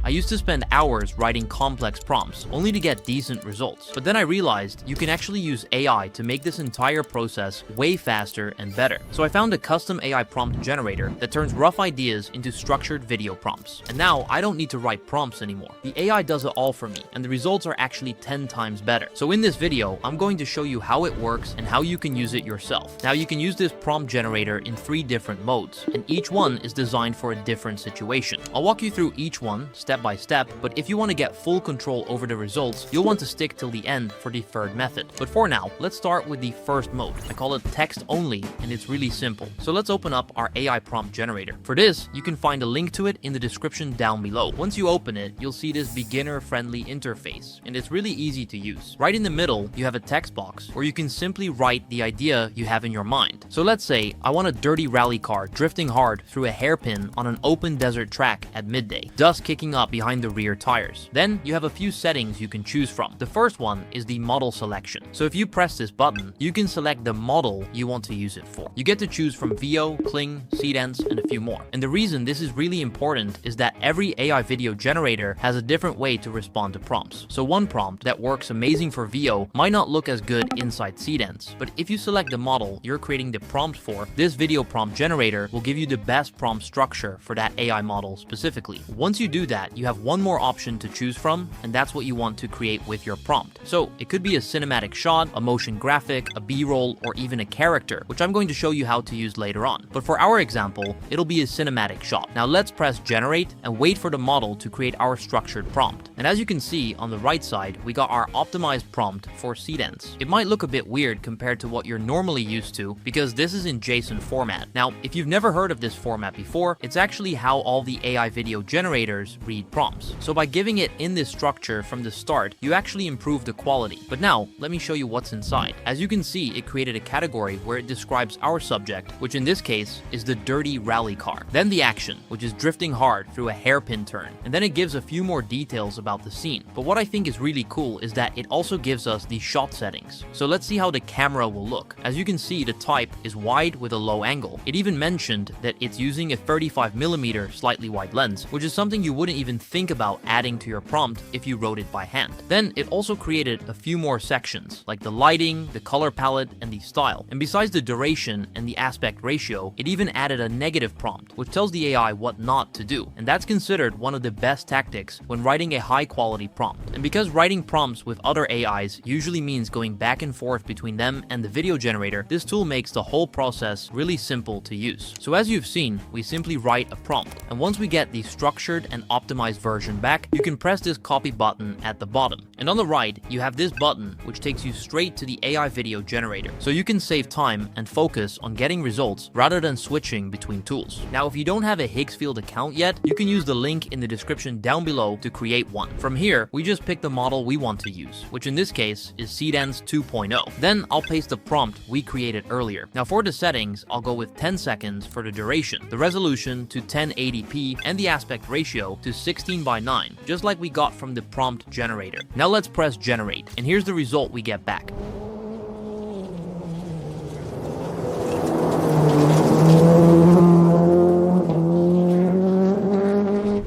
I used to spend hours writing complex prompts only to get decent results. But then I realized you can actually use AI to make this entire process way faster and better. So I found a custom AI prompt generator that turns rough ideas into structured video prompts. And now I don't need to write prompts anymore. The AI does it all for me, and the results are actually 10 times better. So in this video, I'm going to show you how it works and how you can use it yourself. Now you can use this prompt generator in 3 different modes, and each one is designed for a different situation. I'll walk you through each one step by step, but if you want to get full control over the results, you'll want to stick till the end for the third method. But for now, let's start with the first mode. I call it text only, and it's really simple. So let's open up our AI prompt generator. For this, you can find a link to it in the description down below. Once you open it, you'll see this beginner-friendly interface, and it's really easy to use. Right in the middle, you have a text box where you can simply write the idea you have in your mind. So let's say I want a dirty rally car drifting hard through a hairpin on an open desert track at midday, dust kicking up behind the rear tires. Then you have a few settings you can choose from. The first one is the model selection. So if you press this button, you can select the model you want to use it for. You get to choose from VO, Kling, Seedance, and a few more. And the reason this is really important is that every AI video generator has a different way to respond to prompts. So one prompt that works amazing for VO might not look as good inside Seedance, but if you select the model you're creating the prompt for, this video prompt generator will give you the best prompt structure for that AI model specifically. Once you do that, you have one more option to choose from, and that's what you want to create with your prompt. So it could be a cinematic shot, a motion graphic, a B-roll, or even a character, which I'm going to show you how to use later on. But for our example, it'll be a cinematic shot. Now let's press generate and wait for the model to create our structured prompt. And as you can see on the right side, we got our optimized prompt for Seedance. It might look a bit weird compared to what you're normally used to because this is in JSON format. Now, if you've never heard of this format before, it's actually how all the AI video generators read prompts. So by giving it in this structure from the start, you actually improve the quality. But now, let me show you what's inside. As you can see, it created a category where it describes our subject, which in this case is the dirty rally car. Then the action, which is drifting hard through a hairpin turn. And then it gives a few more details about the scene. But what I think is really cool is that it also gives us the shot settings. So let's see how the camera will look. As you can see, the type is wide with a low angle. It even mentioned that it's using a 35mm slightly wide lens, which is something you wouldn't even think about adding to your prompt if you wrote it by hand. Then it also created a few more sections, like the lighting, the color palette, and the style. And besides the duration and the aspect ratio, it even added a negative prompt, which tells the AI what not to do. And that's considered one of the best tactics when writing a high quality prompt. And because writing prompts with other AIs usually means going back and forth between them and the video generator, this tool makes the whole process really simple to use. So as you've seen, we simply write a prompt, and once we get the structured and optimized version back, you can press this copy button at the bottom. And on the right, you have this button which takes you straight to the AI video generator. So you can save time and focus on getting results rather than switching between tools. Now, if you don't have a Higgsfield account yet, you can use the link in the description down below to create one. From here, we just pick the model we want to use, which in this case is Seedance 2.0. Then I'll paste the prompt we created earlier. Now for the settings, I'll go with 10 seconds for the duration, the resolution to 1080p, and the aspect ratio to 16:9, just like we got from the prompt generator. Now let's press generate, and here's the result we get back.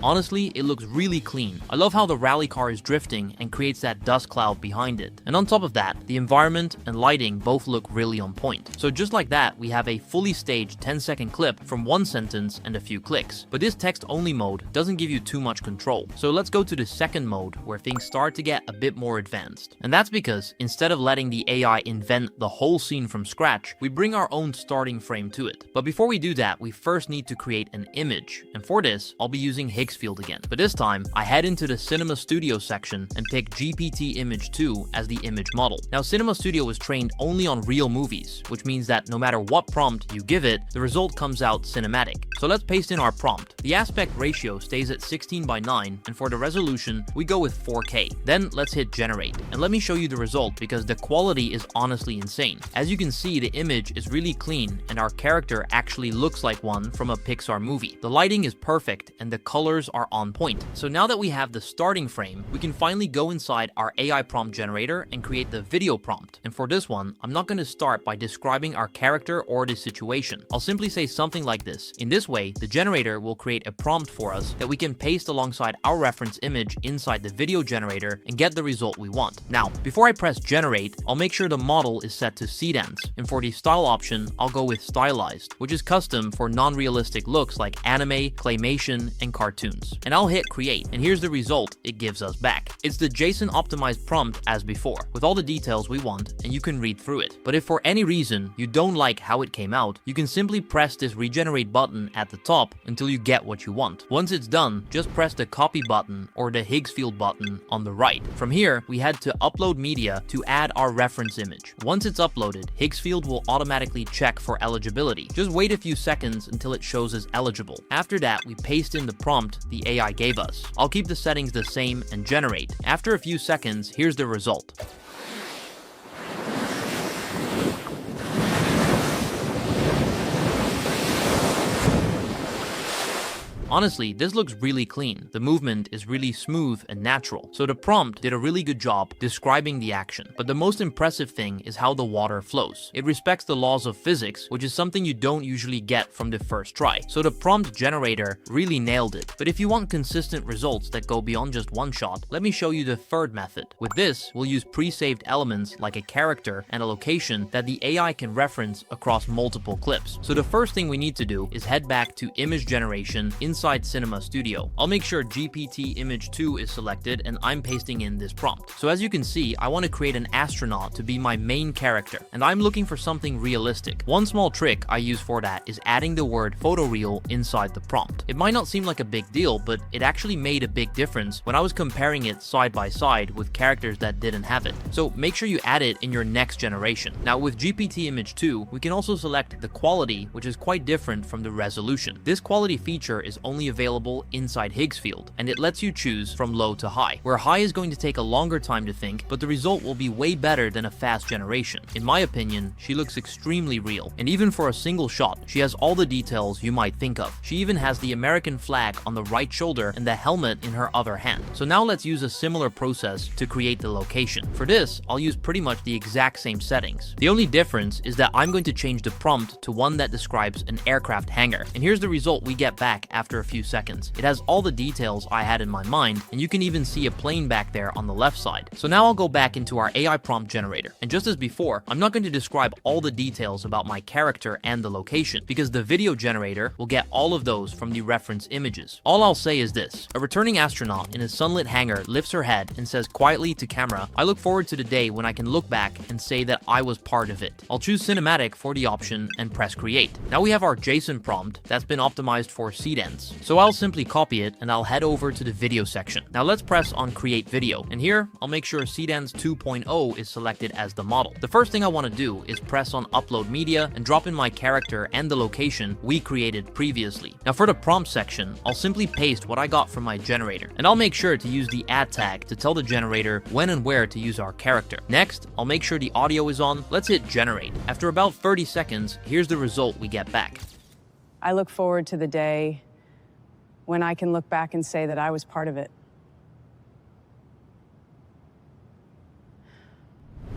Honestly, it looks really clean. I love how the rally car is drifting and creates that dust cloud behind it. And on top of that, the environment and lighting both look really on point. So just like that, we have a fully staged 10-second clip from one sentence and a few clicks. But this text-only mode doesn't give you too much control. So let's go to the second mode where things start to get a bit more advanced. And that's because instead of letting the AI invent the whole scene from scratch, we bring our own starting frame to it. But before we do that, we first need to create an image. And for this, I'll be using Higgsfield again. But this time, I head into the Cinema Studio section and pick GPT Image 2 as the image model. Now, Cinema Studio was trained only on real movies, which means that no matter what prompt you give it, the result comes out cinematic. So let's paste in our prompt. The aspect ratio stays at 16:9, and for the resolution, we go with 4K. Then let's hit generate. And let me show you the result because the quality is honestly insane. As you can see, the image is really clean and our character actually looks like one from a Pixar movie. The lighting is perfect and the colors are on point. So now that we have the starting frame, we can finally go inside our AI prompt generator and create the video prompt. And for this one, I'm not going to start by describing our character or the situation. I'll simply say something like this. In this way, the generator will create a prompt for us that we can paste alongside our reference image inside the video generator and get the result we want. Now, before I press generate, I'll make sure the model is set to Seedance. And for the style option, I'll go with stylized, which is custom for non-realistic looks like anime, claymation, and cartoons. And I'll hit create, and here's the result it gives us back. It's the JSON optimized prompt as before, with all the details we want, and you can read through it. But if for any reason you don't like how it came out, you can simply press this regenerate button at the top until you get what you want. Once it's done, just press the copy button or the Higgsfield button on the right. From here, we head to upload media to add our reference image. Once it's uploaded, Higgsfield will automatically check for eligibility. Just wait a few seconds until it shows as eligible. After that, we paste in the prompt the AI gave us. I'll keep the settings the same and generate. After a few seconds, here's the result. Honestly, this looks really clean. The movement is really smooth and natural. So the prompt did a really good job describing the action. But the most impressive thing is how the water flows. It respects the laws of physics, which is something you don't usually get from the first try. So the prompt generator really nailed it. But if you want consistent results that go beyond just one shot, let me show you the third method. With this, we'll use pre-saved elements like a character and a location that the AI can reference across multiple clips. So the first thing we need to do is head back to image generation inside Cinema Studio. I'll make sure GPT Image 2 is selected and I'm pasting in this prompt. So as you can see, I want to create an astronaut to be my main character, and I'm looking for something realistic. One small trick I use for that is adding the word photoreal inside the prompt. It might not seem like a big deal, but it actually made a big difference when I was comparing it side by side with characters that didn't have it. So make sure you add it in your next generation. Now with GPT Image 2, we can also select the quality, which is quite different from the resolution. This quality feature is only available inside Higgsfield, and it lets you choose from low to high, where high is going to take a longer time to think, but the result will be way better than a fast generation. In my opinion, she looks extremely real, and even for a single shot, she has all the details you might think of. She even has the American flag on the right shoulder and the helmet in her other hand. So now let's use a similar process to create the location. For this, I'll use pretty much the exact same settings. The only difference is that I'm going to change the prompt to one that describes an aircraft hangar, and here's the result we get back after a few seconds. It has all the details I had in my mind, and you can even see a plane back there on the left side. So now I'll go back into our AI prompt generator, and just as before, I'm not going to describe all the details about my character and the location, because the video generator will get all of those from the reference images. All I'll say is this: a returning astronaut in a sunlit hangar lifts her head and says quietly to camera, "I look forward to the day when I can look back and say that I was part of it." I'll choose cinematic for the option and press create. Now we have our JSON prompt that's been optimized for Seedance. So I'll simply copy it and I'll head over to the video section. Now let's press on create video, and here I'll make sure Seedance 2.0 is selected as the model. The first thing I want to do is press on upload media and drop in my character and the location we created previously. Now for the prompt section, I'll simply paste what I got from my generator, and I'll make sure to use the add tag to tell the generator when and where to use our character. Next, I'll make sure the audio is on. Let's hit generate. After about 30 seconds, here's the result we get back. I look forward to the day when I can look back and say that I was part of it.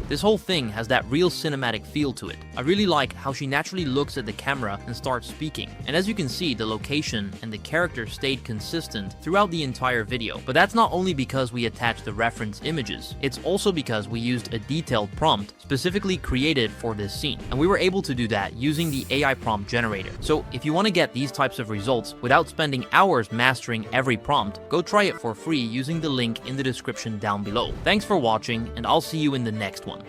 This whole thing has that real cinematic feel to it. I really like how she naturally looks at the camera and starts speaking. And as you can see, the location and the character stayed consistent throughout the entire video. But that's not only because we attached the reference images, it's also because we used a detailed prompt specifically created for this scene. And we were able to do that using the AI prompt generator. So if you want to get these types of results without spending hours mastering every prompt, go try it for free using the link in the description down below. Thanks for watching, and I'll see you in the next one.